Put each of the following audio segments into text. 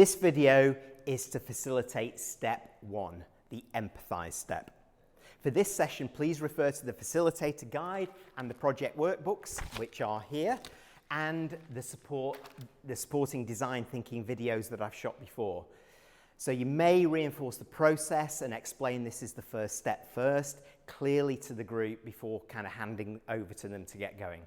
This video is to facilitate step 1, the Empathise step. For this session, please refer to the facilitator guide and the project workbooks, which are here, and the supporting design thinking videos that I've shot before. So you may reinforce the process and explain this is the first step first, clearly to the group before kind of handing over to them to get going.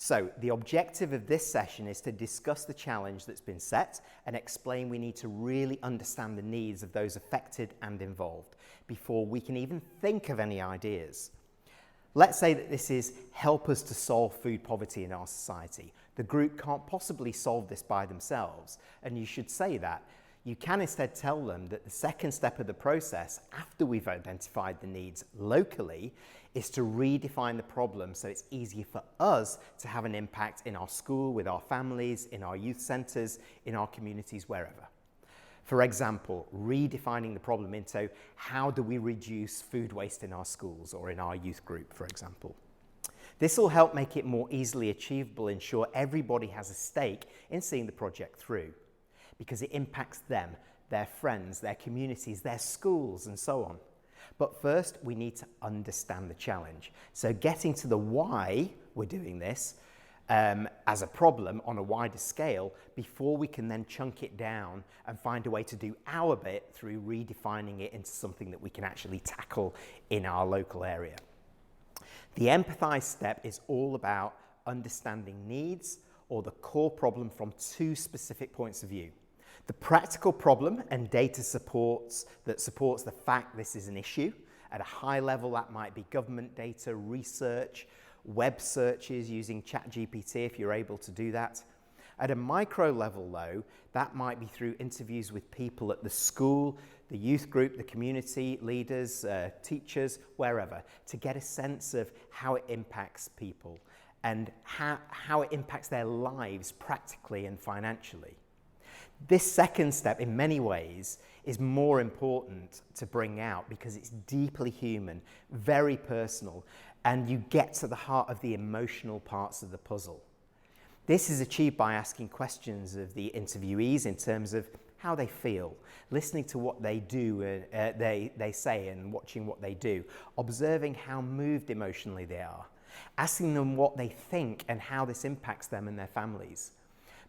So the objective of this session is to discuss the challenge that's been set and explain we need to really understand the needs of those affected and involved before we can even think of any ideas. Let's say that this is help us to solve food poverty in our society. The group can't possibly solve this by themselves, and you should say that. You can instead tell them that the second step of the process, after we've identified the needs locally, is to redefine the problem so it's easier for us to have an impact in our school, with our families, in our youth centres, in our communities, wherever. For example, redefining the problem into how do we reduce food waste in our schools or in our youth group, for example. This will help make it more easily achievable, ensure everybody has a stake in seeing the project through, because it impacts them, their friends, their communities, their schools, and so on. But first, we need to understand the challenge. So getting to the why we're doing this as a problem on a wider scale before we can then chunk it down and find a way to do our bit through redefining it into something that we can actually tackle in our local area. The Empathise step is all about understanding needs or the core problem from two specific points of view. The practical problem and data that supports the fact this is an issue. At a high level, that might be government data, research, web searches using ChatGPT if you're able to do that. At a micro level though, that might be through interviews with people at the school, the youth group, the community leaders, teachers, wherever, to get a sense of how it impacts people and how it impacts their lives practically and financially. This second step, in many ways, is more important to bring out because it's deeply human, very personal, and you get to the heart of the emotional parts of the puzzle. This is achieved by asking questions of the interviewees in terms of how they feel, listening to what they do, they say, and watching what they do, observing how moved emotionally they are, asking them what they think and how this impacts them and their families.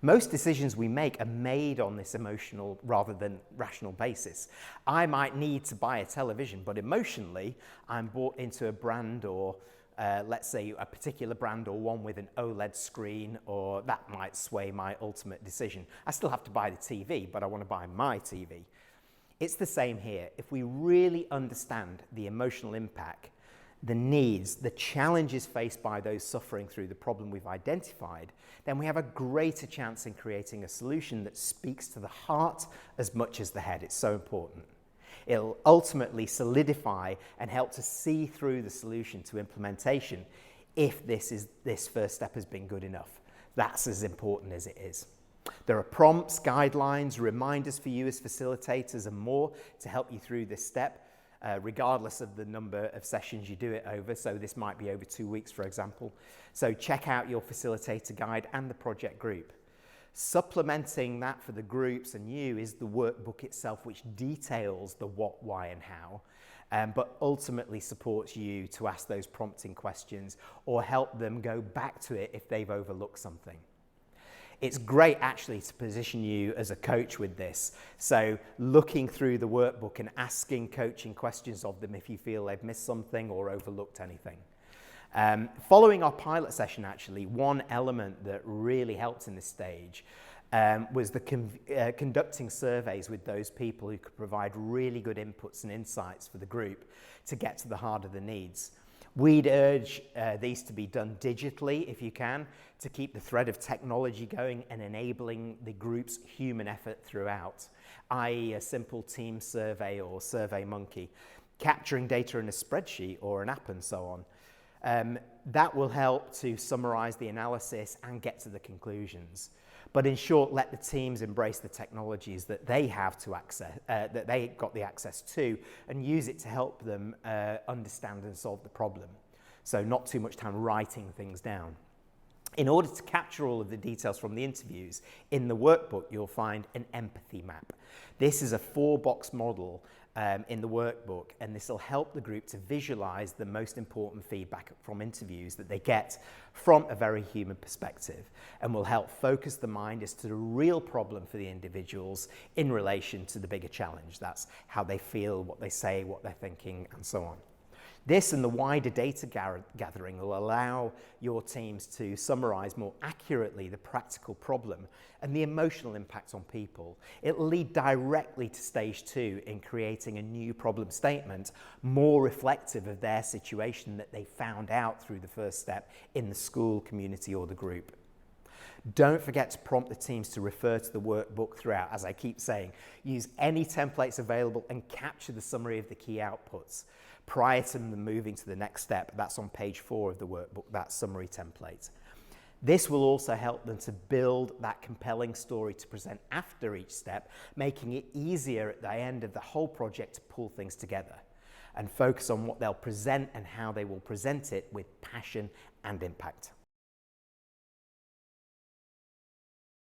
Most decisions we make are made on this emotional rather than rational basis. I might need to buy a television, but emotionally, I'm bought into a brand or let's say a particular brand or one with an OLED screen, or that might sway my ultimate decision. I still have to buy the TV, but I want to buy my TV. It's the same here. If we really understand the emotional impact, the needs, the challenges faced by those suffering through the problem we've identified, then we have a greater chance in creating a solution that speaks to the heart as much as the head. It's so important. It'll ultimately solidify and help to see through the solution to implementation if this first step has been good enough. That's as important as it is. There are prompts, guidelines, reminders for you as facilitators and more to help you through this step. Regardless of the number of sessions you do it over. So this might be over 2 weeks, for example. So check out your facilitator guide and the project group. Supplementing that for the groups and you is the workbook itself, which details the what, why, and how, but ultimately supports you to ask those prompting questions or help them go back to it if they've overlooked something. It's great actually to position you as a coach with this. So looking through the workbook and asking coaching questions of them if you feel they've missed something or overlooked anything. Following our pilot session actually, one element that really helped in this stage was the conducting surveys with those people who could provide really good inputs and insights for the group to get to the heart of the needs. We'd urge these to be done digitally if you can, to keep the thread of technology going and enabling the group's human effort throughout, i.e. a simple team survey or SurveyMonkey, capturing data in a spreadsheet or an app and so on. That will help to summarize the analysis and get to the conclusions. But in short, let the teams embrace the technologies that they have to access, that they got the access to, and use it to help them understand and solve the problem. So not too much time writing things down. In order to capture all of the details from the interviews, in the workbook you'll find an empathy map. This is a 4-box model in the workbook, and this will help the group to visualize the most important feedback from interviews that they get from a very human perspective, and will help focus the mind as to the real problem for the individuals in relation to the bigger challenge. That's how they feel, what they say, what they're thinking, and so on. This and the wider data gathering will allow your teams to summarize more accurately the practical problem and the emotional impact on people. It will lead directly to stage 2 in creating a new problem statement more reflective of their situation that they found out through the first step in the school, community, or the group. Don't forget to prompt the teams to refer to the workbook throughout. As I keep saying, use any templates available and capture the summary of the key outputs prior to them moving to the next step. That's on page 4 of the workbook, that summary template. This will also help them to build that compelling story to present after each step, making it easier at the end of the whole project to pull things together and focus on what they'll present and how they will present it with passion and impact.